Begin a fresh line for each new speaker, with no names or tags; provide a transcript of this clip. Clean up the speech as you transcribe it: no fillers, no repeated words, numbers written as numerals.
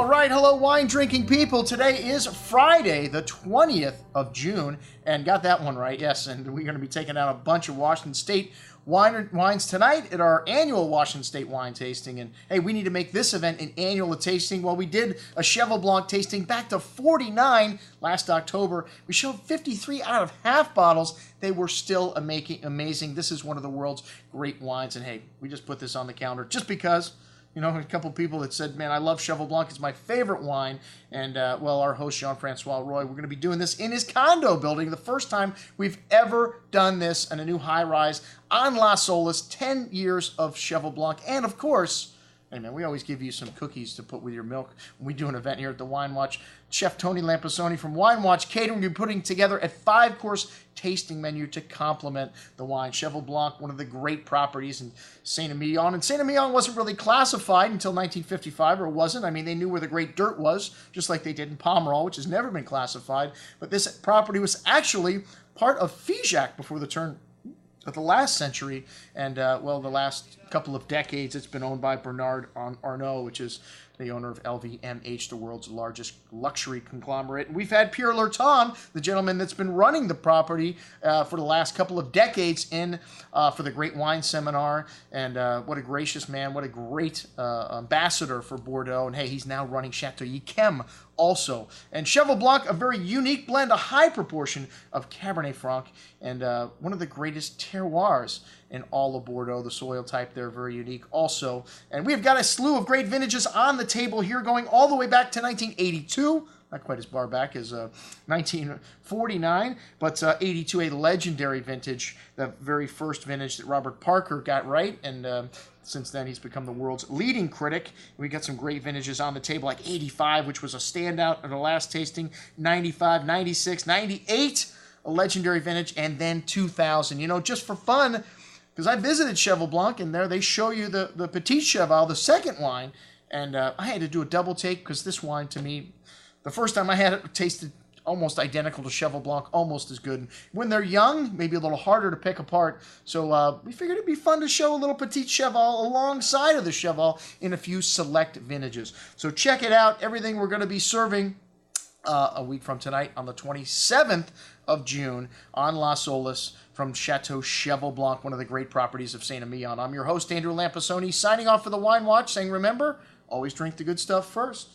All right, hello wine drinking people. Today is Friday, the 20th of June, and got that one right, yes, and we're going to be taking out a bunch of Washington State wines tonight at our annual Washington State wine tasting. And hey, we need to make this event an annual tasting. Well, we did a Cheval Blanc tasting back to 49 last October. We showed 53 out of half bottles. They were still amazing. This is one of the world's great wines, and hey, we just put this on the counter just because. You know, a couple people that said, man, I love Cheval Blanc. It's my favorite wine. And, well, our host, Jean-Francois Roy, we're going to be doing this in his condo building. The first time we've ever done this in a new high-rise on Las Olas. 10 years of Cheval Blanc. And, of course, hey, man, we always give you some cookies to put with your milk when we do an event here at the Wine Watch. Chef Tony Lampisoni from Wine Watch Catering will be putting together a 5-course tasting menu to complement the wine. Cheval Blanc, one of the great properties in St. Emillion. And St. Emillion wasn't really classified until 1955, or it wasn't. I mean, they knew where the great dirt was, just like they did in Pomerol, which has never been classified. But this property was actually part of Figeac before the turn of the last century, and well, the last couple of decades, it's been owned by Bernard Arnault, which is the owner of LVMH, the world's largest luxury conglomerate. And we've had Pierre Lurton, the gentleman that's been running the property for the last couple of decades in for the Great Wine Seminar. And what a gracious man, what a great ambassador for Bordeaux. And hey, he's now running Chateau Cheval also. And Cheval Blanc, a very unique blend, a high proportion of Cabernet Franc, and one of the greatest terroirs in all of Bordeaux. The soil type there, very unique also. And we've got a slew of great vintages on the table here, going all the way back to 1982. Not quite as far back as 1949, but 82, a legendary vintage, the very first vintage that Robert Parker got right, and since then he's become the world's leading critic. We got some great vintages on the table, like 85, which was a standout at the last tasting, 95, 96, 98, a legendary vintage, and then 2000. You know, just for fun, because I visited Cheval Blanc, and there they show you the Petite Cheval, the second wine, and I had to do a double take because this wine, to me, the first time I had it, tasted almost identical to Cheval Blanc, almost as good. When they're young, maybe a little harder to pick apart, so we figured it'd be fun to show a little Petite Cheval alongside of the Cheval in a few select vintages. So check it out, everything we're going to be serving a week from tonight on the 27th of June on Las Olas from Chateau Cheval Blanc, one of the great properties of St. Emilion. I'm your host, Andrew Lampisoni, signing off for the Wine Watch, saying remember, always drink the good stuff first.